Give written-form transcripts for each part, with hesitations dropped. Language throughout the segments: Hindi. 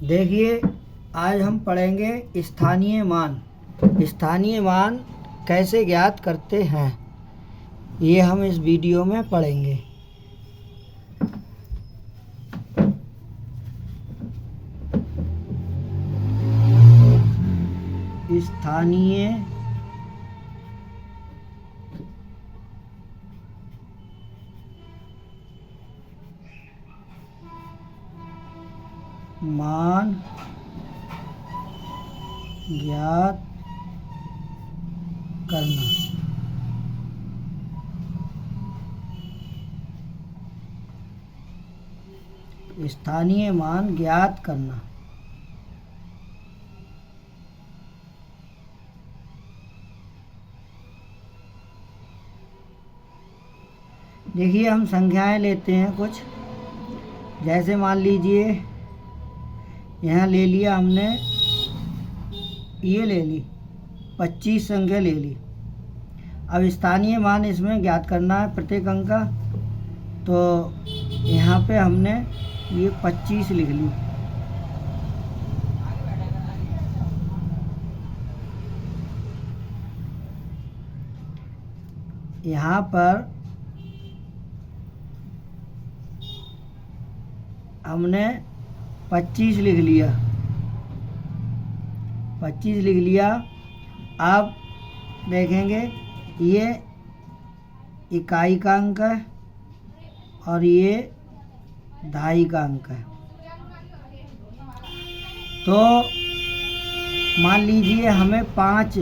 देखिए, आज हम पढ़ेंगे स्थानीय मान। स्थानीय मान कैसे ज्ञात करते हैं, ये हम इस वीडियो में पढ़ेंगे। स्थानीय मान ज्ञात करना। स्थानीय मान ज्ञात करना। देखिए, हम संख्याएं लेते हैं कुछ। जैसे मान लीजिए, यहाँ ले लिया हमने, ये ले ली 25 संख्या ले ली। अब स्थानीय मान इसमें ज्ञात करना है प्रत्येक अंक का, तो यहाँ पे हमने ये 25 लिख ली। यहाँ पर हमने 25 लिख लिया। 25 लिख लिया। अब देखेंगे, ये इकाई का अंक है और ये दहाई का अंक है। तो मान लीजिए हमें 5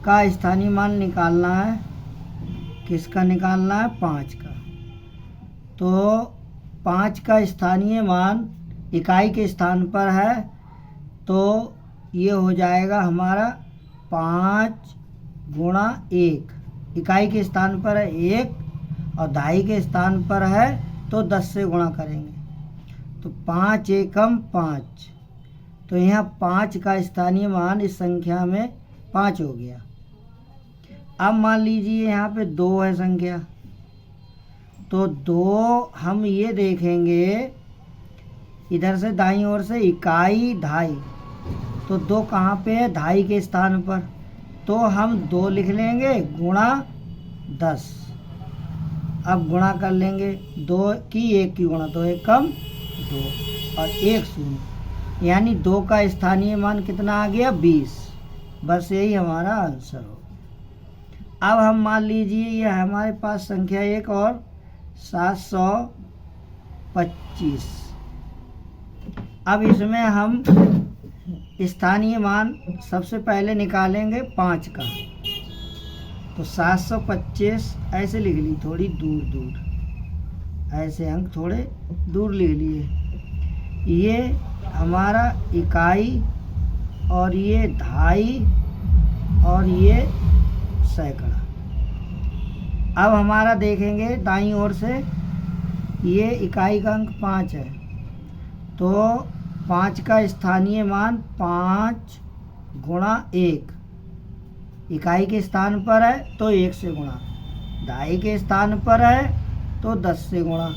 का स्थानीय मान निकालना है। किसका निकालना है? 5 का। तो 5 का स्थानीय मान इकाई के स्थान पर है, तो ये हो जाएगा हमारा 5 गुणा 1। इकाई के स्थान पर है 1 और दहाई के स्थान पर है तो 10 से गुणा करेंगे, तो 5 एकम 5। तो यहाँ 5 का स्थानीय मान इस संख्या में 5 हो गया। अब मान लीजिए यहाँ पे 2 है संख्या, तो 2 हम ये देखेंगे इधर से दाईं ओर से इकाई दहाई, तो 2 कहाँ पे है? दहाई के स्थान पर, तो हम 2 लिख लेंगे गुणा 10। अब गुणा कर लेंगे 2 की 1 की गुणा, 2 एकम 2 और 1 शून्य, यानी 2 का स्थानीय मान कितना आ गया? 20। बस यही हमारा आंसर हो। अब हम मान लीजिए ये हमारे पास संख्या एक और 725। अब इसमें हम स्थानीय मान सबसे पहले निकालेंगे 5 का, तो 725 ऐसे लिख ली, थोड़ी दूर दूर, ऐसे अंक थोड़े दूर लिख लिए। ये हमारा इकाई और ये दहाई और ये सैकड़ा। अब हमारा देखेंगे दाईं ओर से, ये इकाई का अंक 5 है, तो 5 का स्थानीय मान 5 गुणा 1। इकाई के स्थान पर है तो 1 से गुणा, दहाई के स्थान पर है तो 10 से गुणा,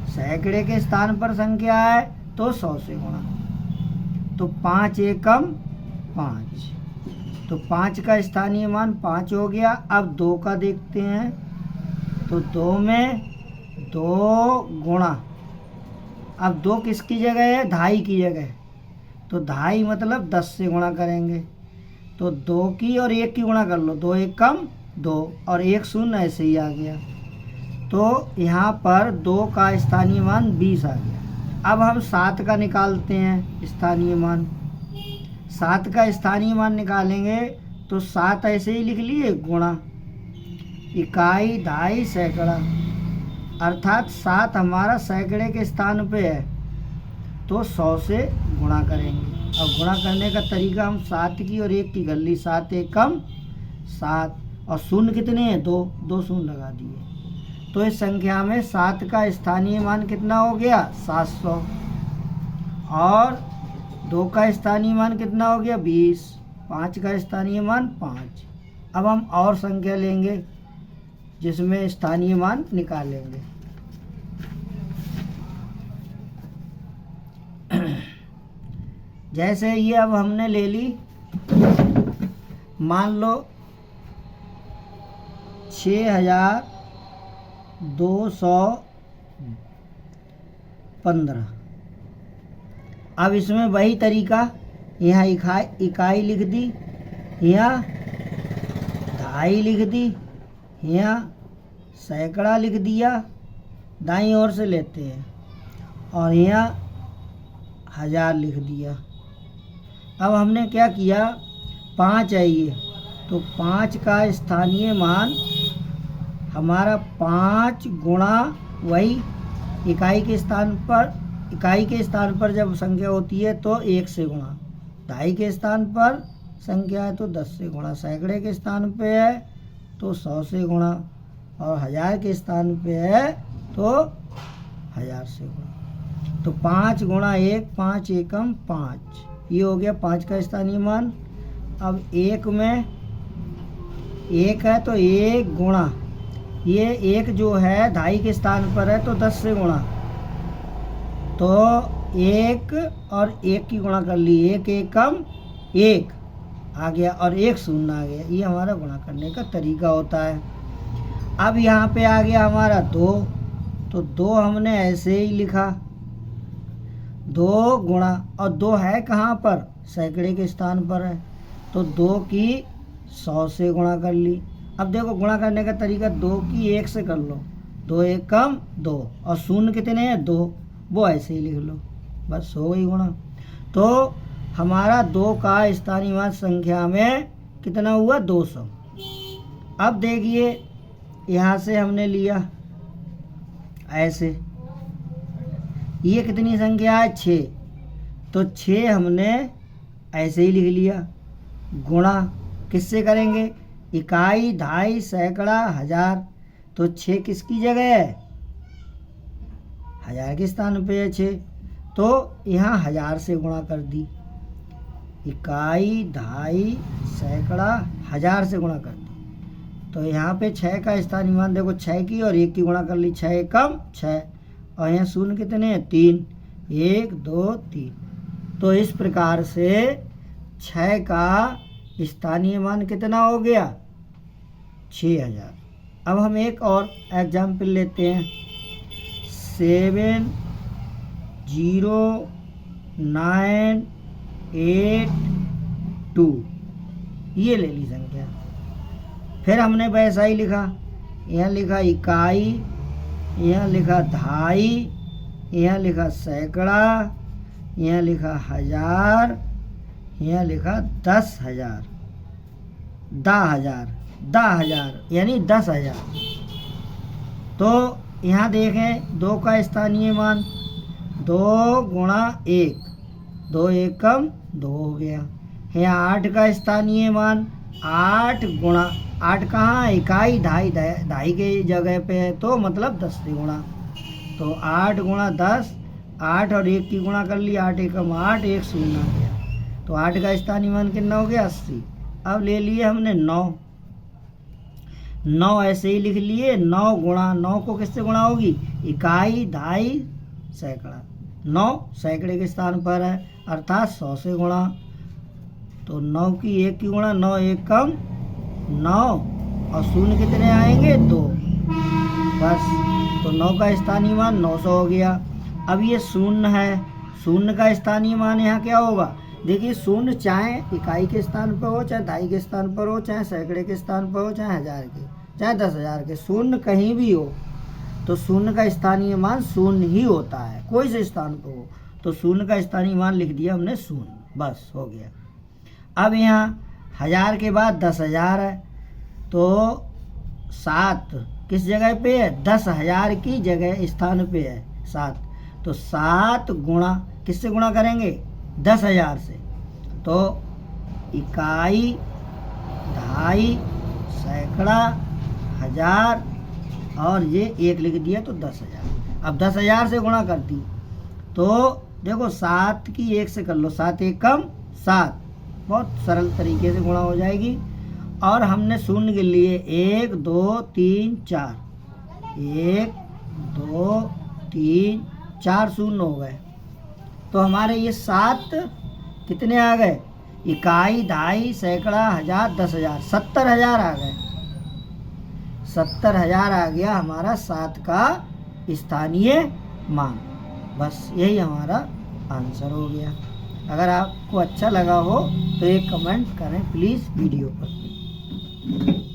सैकड़े के स्थान पर संख्या है तो 100 से गुणा। तो 5 एकम 5, तो 5 का स्थानीय मान 5 हो गया। अब 2 का देखते हैं, तो 2 में 2 गुणा, अब 2 किसकी जगह है? दहाई की जगह, तो दहाई मतलब 10 से गुणा करेंगे, तो 2 की और 1 की गुणा कर लो, 2 एकम 2 और 1 शून्य ऐसे ही आ गया। तो यहाँ पर 2 का स्थानीय मान 20 आ गया। अब हम 7 का निकालते हैं स्थानीय मान। 7 का स्थानीय मान निकालेंगे तो 7 ऐसे ही लिख लिए गुणा इकाई दहाई सैकड़ा, अर्थात 7 हमारा सैकड़े के स्थान पे है, तो 100 से गुणा करेंगे। अब गुणा करने का तरीका, हम 7 की और 1 की कर ली, 7 एकम 7 और शून्य कितने हैं? 2 शून्य लगा दिए। तो इस संख्या में 7 का स्थानीय मान कितना हो गया? 700। और 2 का स्थानीय मान कितना हो गया? 20। 5 का स्थानीय मान 5। अब हम और संख्या लेंगे जिसमें स्थानीय मान निकालेंगे। जैसे ये अब हमने ले ली, मान लो 6215। अब इसमें वही तरीका, यहाँ इकाई लिख दी, यहाँ दहाई लिख दी, यहाँ सैकड़ा लिख दिया, दाईं ओर से लेते हैं, और यहाँ 1000 लिख दिया। अब हमने क्या किया, 5 है ये, तो 5 का स्थानीय मान हमारा 5 गुणा वही इकाई के स्थान पर जब संख्या होती है तो 1 से गुणा, दहाई के स्थान पर संख्या है तो 10 से गुणा, सैकड़े के स्थान पे है तो 100 से गुणा, और 1000 के स्थान पे है तो 1000 से गुणा। तो 5 गुणा 1, 5 एकम 5, ये हो गया 5 का स्थानीय मान। अब 1 में 1 है तो 1 गुणा, ये 1 जो है दहाई के स्थान पर है तो 10 से गुणा, तो 1 और 1 की गुणा कर ली, 1 एकम 1 आ गया और 1 शून्य आ गया। ये हमारा गुणा करने का तरीका होता है। अब यहाँ पे आ गया हमारा 2, तो 2 हमने ऐसे ही लिखा, 2 गुणा, और 2 है कहाँ पर, सैकड़े के स्थान पर है, तो 2 की 100 से गुणा कर ली। अब देखो गुणा करने का तरीका, 2 की 1 से कर लो, 2 एकम 2, और शून्य कितने हैं 2, वो ऐसे ही लिख लो, बस हो गई गुणा। तो हमारा 2 का स्थानीय मान संख्या में कितना हुआ, 200। अब देखिए यहाँ से हमने लिया ऐसे, ये कितनी संख्या है 6, तो 6 हमने ऐसे ही लिख लिया, गुणा किससे करेंगे, इकाई दहाई सैकड़ा 1000, तो 6 किसकी जगह है, 1000 के स्थान पे है 6, तो यहाँ 1000 से गुणा कर दी, इकाई दहाई सैकड़ा 1000 से गुणा कर दी। तो यहाँ पे 6 का स्थानीय मान देखो, 6 की और 1 की गुणा कर ली, 6 एकम 6, और यहाँ शून्य कितने हैं 3, 1 2 3। तो इस प्रकार से 6 का स्थानीय मान कितना हो गया, 6000। अब हम एक और एग्जाम्पल लेते हैं, 70982, ये ले ली संख्या। फिर हमने वैसा ही लिखा, यहाँ लिखा इकाई, यहाँ लिखा दहाई, यहाँ लिखा सैकड़ा, यहाँ लिखा 1000, यहाँ लिखा 10,000, 10,000 यानी 10,000। तो यहाँ देखें 2 का स्थानीय मान 2 गुणा 1, 2 एकम 2 हो गया। यहाँ 8 का स्थानीय मान 8 गुणा, 8 कहाँ, इकाई दहाई के जगह पे है तो मतलब 10 से गुणा, तो 8 गुणा 10, 8 और 1 की गुणा कर ली, 8 एकम 8, 1 शून्य आ गया। तो 8 का स्थानीय मान कितना हो गया, 80। अब ले लिए हमने 9 ऐसे ही लिख लिए, 9 गुणा, 9 को किससे गुणा होगी, इकाई दहाई सैकड़ा, 9 सैकड़े के स्थान पर है अर्थात 100 से गुणा, तो 9 की 1 की गुणा, 9 एकम 9, और शून्य कितने आएंगे 2, बस। तो 9 का स्थानीय मान 900 हो गया। अब ये शून्य है, शून्य का स्थानीय मान यहाँ क्या होगा, देखिए शून्य चाहे इकाई के स्थान पर हो, चाहे दहाई के स्थान पर हो, चाहे सैकड़े के स्थान पर हो, चाहे 1000 के, चाहे 10,000 के, शून्य कहीं भी हो तो शून्य का स्थानीय मान शून्य ही होता है, कोई से स्थान पर हो। तो शून्य का स्थानीय मान लिख दिया हमने शून्य, बस हो गया। अब यहाँ 1000 के बाद 10,000 है, तो 7 किस जगह पे है, 10,000 की जगह स्थान पे है 7, तो 7 गुणा किससे गुणा करेंगे, 10,000 से, तो इकाई दहाई सैकड़ा 1000 और ये 1 लिख दिया तो 10,000। अब 10,000 से गुणा कर दी तो देखो 7 की 1 से कर लो, 7 एकम 7, बहुत सरल तरीके से गुणा हो जाएगी। और हमने शून्य के लिए 1 2 3 4, 1 2 3 4 शून्य हो गए, तो हमारे ये 7 कितने आ गए? इकाई, दहाई, सैकड़ा, हजार, 10,000, 70,000 आ गए। 70,000 आ गया हमारा 7 का स्थानीय मान। बस यही हमारा आंसर हो गया। अगर आपको अच्छा लगा हो तो एक कमेंट करें प्लीज़ वीडियो पर।